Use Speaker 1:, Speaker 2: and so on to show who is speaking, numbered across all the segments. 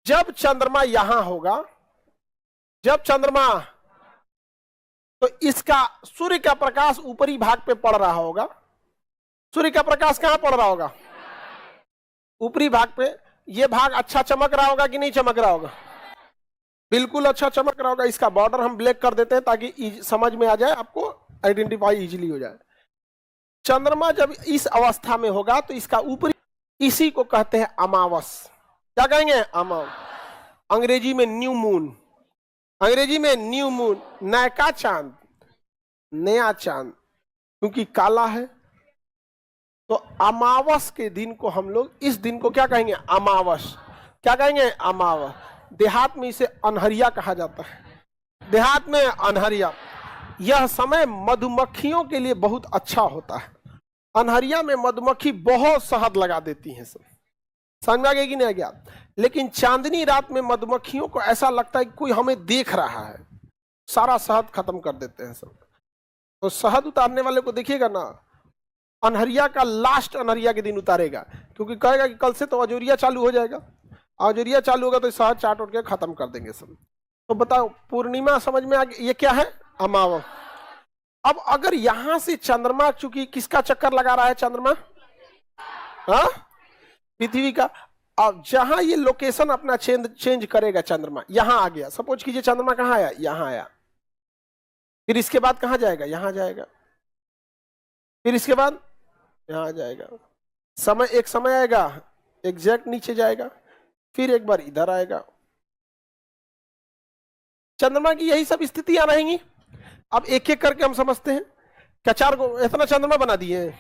Speaker 1: जब चंद्रमा यहां होगा, जब चंद्रमा, तो इसका सूर्य का प्रकाश ऊपरी भाग पे पड़ रहा होगा। सूर्य का प्रकाश कहां पड़ रहा होगा? ऊपरी भाग पे। ये भाग अच्छा चमक रहा होगा कि नहीं चमक रहा होगा? बिल्कुल अच्छा चमक रहा होगा। इसका बॉर्डर हम ब्लैक कर देते हैं ताकि समझ में आ जाए, आपको आइडेंटिफाई इजीली हो जाए। चंद्रमा जब इस अवस्था में होगा तो इसका ऊपरी, इसी को कहते हैं अमावस। क्या कहेंगे? अमावस। अंग्रेजी में न्यू मून, अंग्रेजी में न्यू मून, नयका चांद, नया चांद, क्योंकि काला है। तो अमावस के दिन को हम लोग, इस दिन को क्या कहेंगे? अमावस। क्या कहेंगे? अमावस। देहात में इसे अनहरिया कहा जाता है, देहात में अनहरिया। यह समय मधुमक्खियों के लिए बहुत अच्छा होता है। अनहरिया में मधुमक्खी बहुत शहद लगा देती हैं सब। समझ में आ गया कि नहीं आ गया? लेकिन चांदनी रात में मधुमक्खियों को ऐसा लगता है कि कोई हमें देख रहा है, सारा शहद खत्म कर देते हैं सब। तो शहद उतारने वाले को देखिएगा ना, अनहरिया का लास्ट अनहरिया के दिन उतारेगा, क्योंकि कहेगा कि कल से तो अजोरिया चालू हो जाएगा, अजोरिया चालू होगा तो शहद चाट उठ के खत्म कर देंगे सब। तो बताओ, पूर्णिमा समझ में आ गया? ये क्या है? अमावस। अब अगर यहां से चंद्रमा, चूंकि किसका चक्कर लगा रहा है चंद्रमा? हाँ, पृथ्वी का। अब जहां ये लोकेशन अपना चेंज करेगा, चंद्रमा यहां आ गया, सपोज कीजिए चंद्रमा कहां आया? यहां आया। फिर इसके बाद कहां जाएगा? यहां जाएगा। फिर इसके बाद यहां जाएगा। समय, एक समय आएगा एग्जैक्ट नीचे जाएगा, फिर एक बार इधर आएगा। चंद्रमा की यही सब स्थितियां रहेंगी। अब एक एक करके हम समझते हैं। क्या चार को इतना चंद्रमा बना दिए हैं?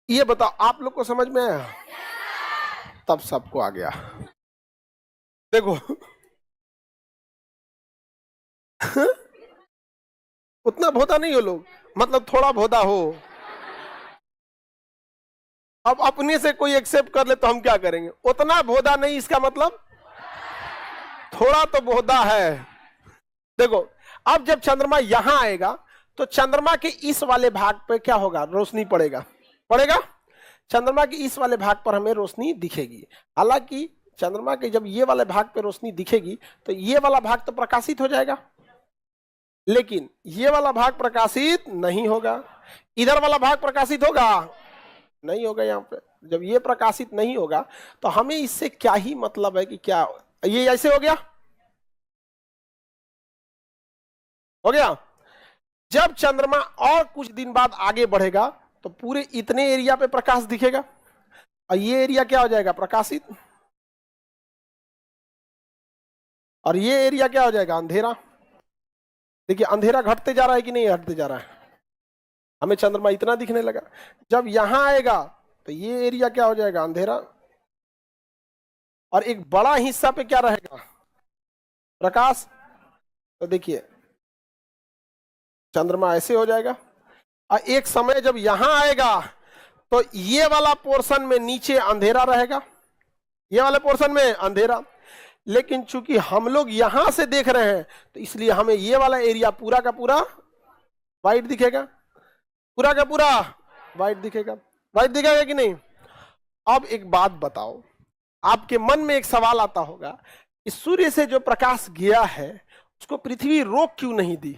Speaker 1: ये बताओ, आप लोग को समझ में आया? तब सबको आ गया। देखो उतना भोदा नहीं हो लोग, मतलब थोड़ा भोदा हो। अब अपने से कोई एक्सेप्ट कर ले तो हम क्या करेंगे? उतना भोदा नहीं, इसका मतलब थोड़ा तो भोदा है। देखो, अब जब चंद्रमा यहां आएगा तो चंद्रमा के इस वाले भाग पे क्या होगा? रोशनी पड़ेगा, पड़ेगा। चंद्रमा के इस वाले भाग पर हमें रोशनी दिखेगी। हालांकि चंद्रमा के जब ये वाले भाग पे रोशनी दिखेगी तो ये वाला भाग तो प्रकाशित हो जाएगा, लेकिन ये वाला भाग प्रकाशित नहीं होगा। इधर वाला भाग प्रकाशित होगा? नहीं होगा। यहाँ पे जब ये प्रकाशित नहीं होगा तो हमें इससे क्या ही मतलब है कि क्या ये ऐसे हो गया, हो गया। जब चंद्रमा और कुछ दिन बाद आगे बढ़ेगा तो पूरे इतने एरिया पे प्रकाश दिखेगा और ये एरिया क्या हो जाएगा? प्रकाशित। और ये एरिया क्या हो जाएगा? अंधेरा। देखिए अंधेरा घटते जा रहा है कि नहीं घटते जा रहा है? हमें चंद्रमा इतना दिखने लगा। जब यहां आएगा तो ये एरिया क्या हो जाएगा? अंधेरा। और एक बड़ा हिस्सा पे क्या रहेगा? प्रकाश। तो देखिए चंद्रमा ऐसे हो जाएगा। और एक समय जब यहां आएगा तो ये वाला पोर्शन में नीचे अंधेरा रहेगा, ये वाले पोर्शन में अंधेरा। लेकिन चूंकि हम लोग यहां से देख रहे हैं तो इसलिए हमें ये वाला एरिया पूरा का पूरा व्हाइट दिखेगा, पूरा का पूरा व्हाइट दिखेगा। व्हाइट दिखेगा कि नहीं? अब एक बात बताओ, आपके मन में एक सवाल आता होगा कि सूर्य से जो प्रकाश गया है उसको पृथ्वी रोक क्यों नहीं दी?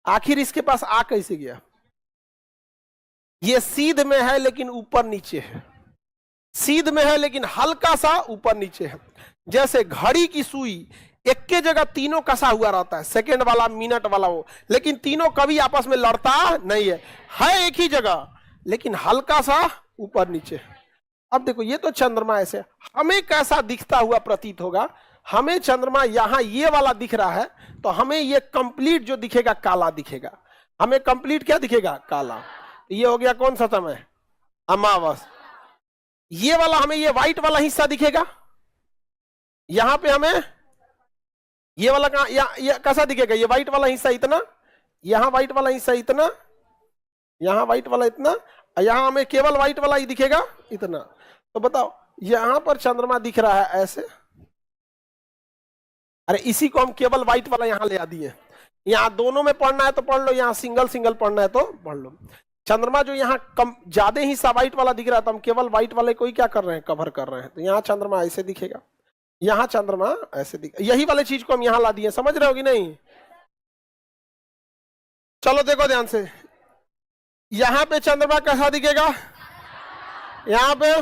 Speaker 1: आखिर इसके पास आ कैसे गया? ये सीध में है लेकिन ऊपर नीचे है, सीध में है लेकिन हल्का सा ऊपर नीचे है। जैसे घड़ी की सुई एक के जगह तीनों कसा हुआ रहता है, सेकंड वाला, मिनट वाला, वो, लेकिन तीनों कभी आपस में लड़ता नहीं है एक ही जगह, लेकिन हल्का सा ऊपर नीचे। अब देखो ये तो चंद्रमा ऐसे, हमें कैसा दिखता हुआ प्रतीत होगा? हमें चंद्रमा यहां ये वाला दिख रहा है तो हमें ये कंप्लीट जो दिखेगा काला दिखेगा। हमें कंप्लीट क्या दिखेगा? काला। तो ये हो गया कौन सा समय? अमावस। ये वाला हमें ये व्हाइट वाला हिस्सा दिखेगा, यहां पे हमें ये वाला कहां, ये कैसा दिखेगा? ये व्हाइट वाला हिस्सा इतना, यहां व्हाइट वाला हिस्सा इतना, यहां व्हाइट वाला इतना, यहां हमें केवल व्हाइट वाला ही दिखेगा इतना। तो बताओ यहां पर चंद्रमा दिख रहा है ऐसे, अरे इसी को हम केवल व्हाइट वाला यहां ले आ दिए। यहाँ दोनों में पढ़ना है तो पढ़ लो, यहाँ सिंगल सिंगल पढ़ना है तो पढ़ लो। चंद्रमा जो यहाँ कम ज्यादा ही सा व्हाइट वाला दिख रहा है, तो हम केवल व्हाइट वाले को ही क्या कर रहे हैं, कवर कर रहे हैं। तो यहाँ चंद्रमा ऐसे दिखेगा, यहाँ चंद्रमा ऐसे दिख, यही वाले चीज को हम यहाँ ला दिए, समझ रहे हो कि नहीं? चलो देखो ध्यान से, यहाँ पे चंद्रमा कैसा दिखेगा, यहाँ पे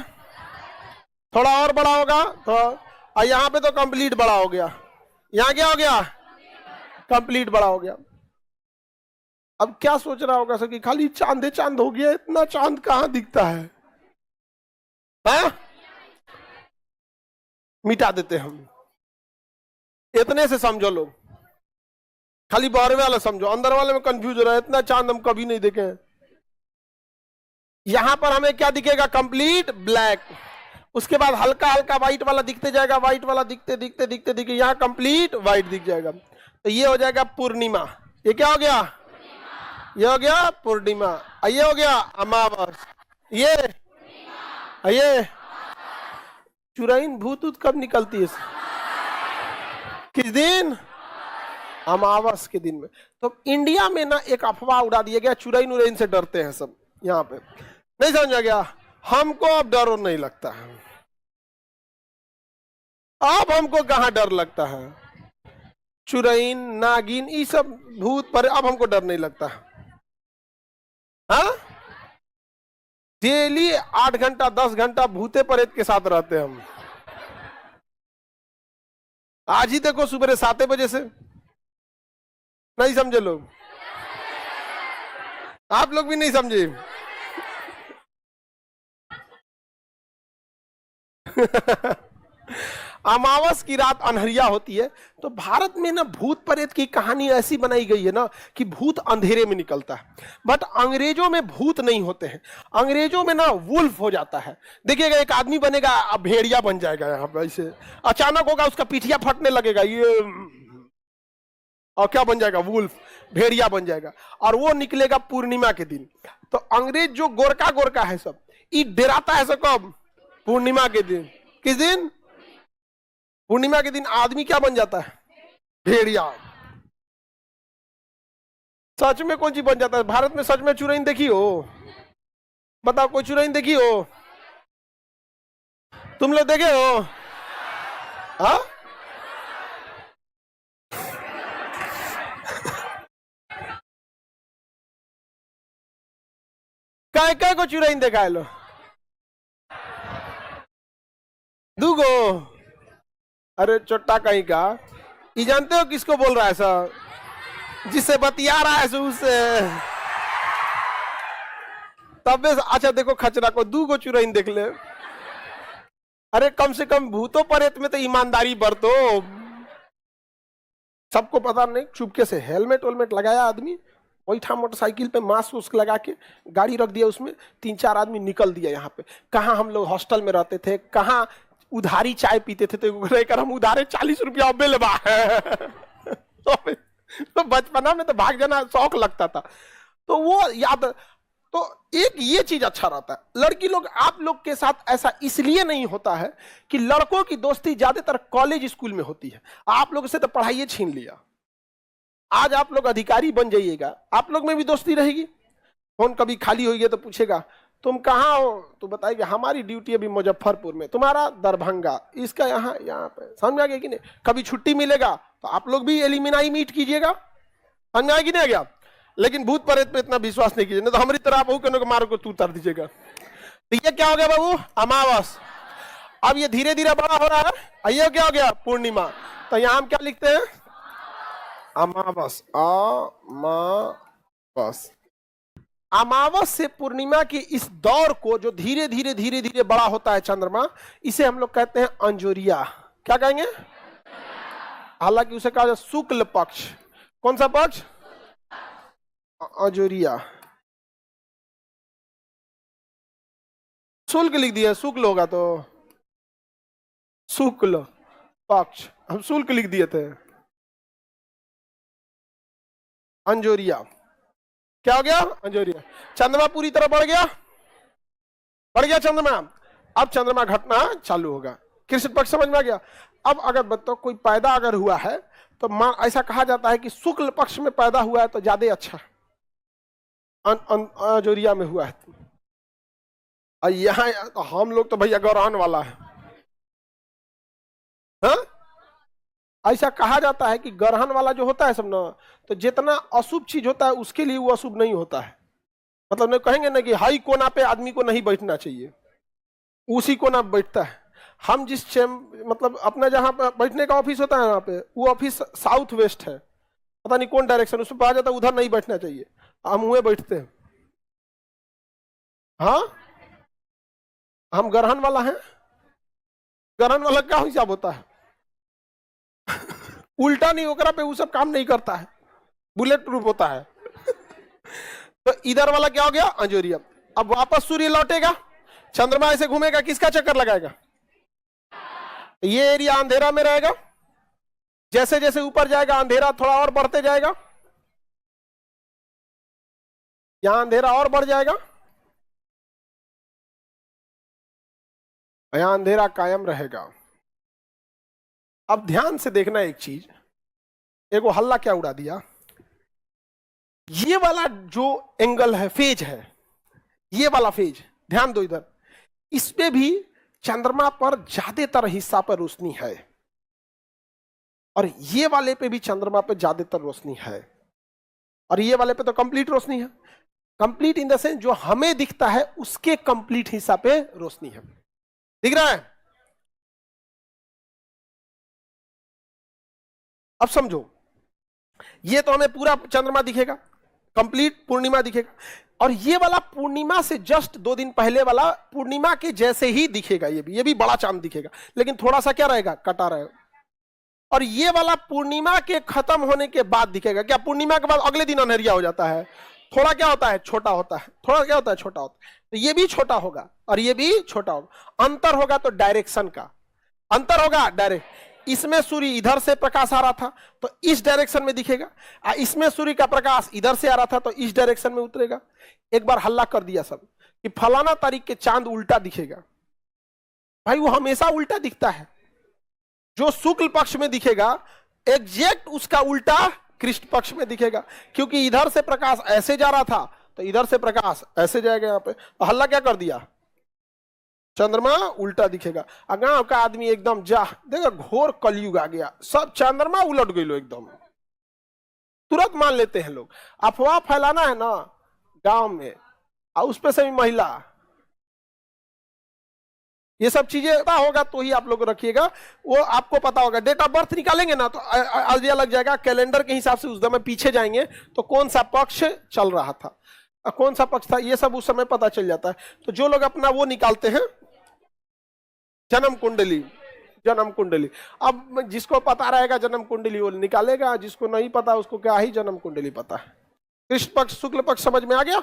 Speaker 1: थोड़ा और बड़ा होगा तो, और यहाँ पे तो कंप्लीट बड़ा हो गया। यहाँ क्या हो गया, कंप्लीट बड़ा हो गया। अब क्या सोच रहा होगा सर कि खाली चांद चांद हो गया, इतना चांद कहां दिखता है? मिटा देते हम, इतने से समझो लोग, खाली बाहर वाला समझो, अंदर वाले में कंफ्यूज हो रहा है, इतना चांद हम कभी नहीं देखे हैं। यहां पर हमें क्या दिखेगा, कंप्लीट ब्लैक, उसके बाद हल्का हल्का व्हाइट वाला दिखते जाएगा, व्हाइट वाला दिखते दिखते दिखते दिखते यहाँ कंप्लीट व्हाइट दिख जाएगा। तो ये हो जाएगा पूर्णिमा। ये क्या हो गया, ये हो गया पूर्णिमा, ये हो गया अमावस, ये चुराइन भूत कब निकलती है, किस दिन, अमावस के दिन में। तो इंडिया में ना एक अफवाह उड़ा दिया गया, चुराइन उराइन से डरते हैं सब, यहाँ पे नहीं समझा गया। हमको अब डर और नहीं लगता है, अब हमको कहां डर लगता है, चुराइन नागिन ये सब भूत पर अब हमको डर नहीं लगता। हाँ, डेली 8 घंटा 10 घंटा भूते प्रेत के साथ रहते हैं हम। आज ही देखो सुबह 7 बजे से, नहीं समझे लोग, आप लोग भी नहीं समझे। अमावस की रात अनहरिया होती है, तो भारत में ना भूत प्रेत की कहानी ऐसी बनाई गई है ना कि भूत अंधेरे में निकलता है। बट अंग्रेजों में भूत नहीं होते हैं, अंग्रेजों में ना वुल्फ हो जाता है। देखिएगा एक आदमी बनेगा, अब भेड़िया बन जाएगा, यहाँ पे ऐसे अचानक होगा, उसका पीठिया फटने लगेगा, ये और क्या बन जाएगा, वुल्फ, भेड़िया बन जाएगा, और वो निकलेगा पूर्णिमा के दिन। तो अंग्रेज जो गोरका गोरका है सब, ये डराता है सब कब, पूर्णिमा के दिन। किस दिन, पूर्णिमा के दिन आदमी क्या बन जाता है, भेड़िया। सच में कौन चीज बन जाता है भारत में, सच में चुराइन देखी हो, बताओ कोई चुराइन देखी हो, तुम लोग देखे हो? हाँ, काय को चुराइन देखा है लो, दूगो, अरे चोट्टा कहीं का। ये जानते हो किसको बोल रहा है सर, जिससे बतिया रहा है उससे। तब अच्छा देखो खचरा को, दूगो चुराइन देख ले। अरे कम से कम भूतों प्रेत में तो ईमानदारी बरतो, सबको पता नहीं, चुपके से हेलमेट वेलमेट लगाया आदमी, बैठा मोटरसाइकिल पे, मास्क उस्क लगा के गाड़ी रख दिया, उसमें 3-4 आदमी निकल दिया। यहाँ पे कहाँ हम लोग हॉस्टल में रहते थे, कहाँ उधारी चाय पीते थे, तो हम उधारे 40 रुपया अब लेबा तो बचपना में तो भाग जाना शौक लगता था, तो वो याद। तो एक ये चीज अच्छा रहता है, लड़की लोग आप लोग के साथ ऐसा इसलिए नहीं होता है कि लड़कों की दोस्ती ज्यादातर कॉलेज स्कूल में होती है, आप लोग से तो पढ़ाई छीन लिया। आज आप लोग अधिकारी बन जाइएगा, आप लोग में भी दोस्ती रहेगी। फोन कभी खाली होगी तो पूछेगा तुम कहाँ हो, तो बताएगा हमारी ड्यूटी अभी मुजफ्फरपुर में, तुम्हारा दरभंगा, इसका यहाँ पे। समझ आ गया कि नहीं? कभी छुट्टी मिलेगा तो आप लोग भी एलिमिनाई मीट कीजिएगा, समझ आया कि नहीं आ गया? लेकिन भूत प्रेत पे इतना विश्वास नहीं कीजिए, नहीं तो हमारी तरह आप को मारो को तू उतार दीजिएगा। तो ये क्या हो गया बाबू, अमावस। अब ये धीरे धीरे बड़ा हो रहा है, ये क्या हो गया, पूर्णिमा। तो यहाँ हम क्या लिखते हैं, अमावस, अमावस। अमावस से पूर्णिमा की इस दौर को जो धीरे धीरे धीरे धीरे बड़ा होता है चंद्रमा, इसे हम लोग कहते हैं अंजोरिया। क्या कहेंगे? हालांकि उसे कहा जाए शुक्ल पक्ष। कौन सा पक्ष? अंजोरिया। शुक्ल लिख दिया, शुक्ल होगा तो शुक्ल पक्ष, हम शुक्ल लिख दिए थे। अंजोरिया क्या हो गया, अंजोरिया। चंद्रमा पूरी तरह बढ़ गया, बढ़ गया चंद्रमा। अब चंद्रमा घटना चालू होगा, कृष्ण पक्ष समझ में आ गया। अब अगर बताओ कोई पैदा अगर हुआ है तो ऐसा कहा जाता है कि शुक्ल पक्ष में पैदा हुआ है तो ज्यादा अच्छा, अजोरिया में हुआ है। और यहाँ तो हम लोग तो भैया गौरान वाला है, हाँ? ऐसा कहा जाता है कि ग्रहण वाला जो होता है सब ना, तो जितना अशुभ चीज होता है उसके लिए वो अशुभ नहीं होता है। मतलब नहीं कहेंगे ना कि हाई कोना पे आदमी को नहीं बैठना चाहिए, उसी कोना बैठता है। हम जिस मतलब अपना जहां पे बैठने का ऑफिस होता है वहां पे, वो ऑफिस साउथ वेस्ट है, पता नहीं कौन डायरेक्शन, उसमें कहा जाता है उधर नहीं बैठना चाहिए, हम हुए बैठते हैं। हाँ, हम ग्रहण वाला हैं। ग्रहण वाला क्या हिसाब होता है? उल्टा नहीं होकर पे वो सब काम नहीं करता है, बुलेट प्रूफ होता है। तो इधर वाला क्या हो गया? अंजोरिया। अब वापस सूर्य लौटेगा, चंद्रमा ऐसे घूमेगा, किसका चक्कर लगाएगा? ये एरिया अंधेरा में रहेगा, जैसे जैसे ऊपर जाएगा अंधेरा थोड़ा और बढ़ते जाएगा, यहां अंधेरा और बढ़ जाएगा, यहां अंधेरा कायम रहेगा। अब ध्यान से देखना एक चीज, एक वो हल्ला क्या उड़ा दिया, ये वाला जो एंगल है, फेज है, ये वाला फेज, ध्यान दो इधर, इसमें भी चंद्रमा पर ज्यादातर हिस्सा पर रोशनी है, और ये वाले पे भी चंद्रमा पे ज्यादातर रोशनी है, और ये वाले पे तो कंप्लीट रोशनी है। कंप्लीट इन द सेंस जो हमें दिखता है उसके कंप्लीट हिस्सा पे रोशनी है। दिख रहा है? अब समझो, ये तो हमें पूरा चंद्रमा दिखेगा, कंप्लीट पूर्णिमा दिखेगा, और ये वाला पूर्णिमा से जस्ट 2 दिन पहले वाला पूर्णिमा के जैसे ही दिखेगा, ये भी बड़ा चांद दिखेगा, लेकिन थोड़ा सा क्या रहेगा? कटा रहेगा। और ये वाला पूर्णिमा के खत्म होने के बाद दिखेगा। क्या पूर्णिमा के बाद अगले दिन अंधेरिया हो जाता है? थोड़ा क्या होता है? छोटा होता है। थोड़ा क्या होता है? छोटा होता है। तो ये भी छोटा होगा और ये भी छोटा होगा। अंतर होगा तो डायरेक्शन का अंतर होगा, डायरेक्ट। इसमें सूर्य इधर से प्रकाश आ रहा था तो इस डायरेक्शन में दिखेगा, इसमें सूर्य का प्रकाश इधर से आ रहा था तो इस डायरेक्शन में उतरेगा। एक बार हल्ला कर दिया सब कि फलाना तारीख के चांद उल्टा दिखेगा, भाई वो हमेशा उल्टा दिखता है। जो शुक्ल पक्ष में दिखेगा एग्जैक्ट उसका उल्टा कृष्ण पक्ष में दिखेगा, क्योंकि इधर से प्रकाश ऐसे जा रहा था तो इधर से प्रकाश ऐसे जाएगा। यहाँ पे तो हल्ला क्या कर दिया? चंद्रमा उल्टा दिखेगा। गांव का आदमी एकदम जा देखा घोर कलयुग आ गया, सब चंद्रमा उलट गई लो एकदम, तुरंत मान लेते हैं लोग। अफवाह फैलाना है ना गांव में, और उस पे से भी महिला, ये सब चीजें होगा तो ही आप लोग रखिएगा, वो आपको पता होगा। डेट ऑफ बर्थ निकालेंगे ना तो आइडिया लग जाएगा, कैलेंडर के हिसाब से उस समय पीछे जाएंगे तो कौन सा पक्ष चल रहा था, कौन सा पक्ष था, ये सब उस समय पता चल जाता है। तो जो लोग अपना वो निकालते हैं जन्म कुंडली, जन्म कुंडली, अब जिसको पता रहेगा जन्म कुंडली वो निकालेगा, जिसको नहीं पता उसको क्या ही जन्म कुंडली पता है। कृष्ण पक्ष शुक्ल पक्ष समझ में आ गया?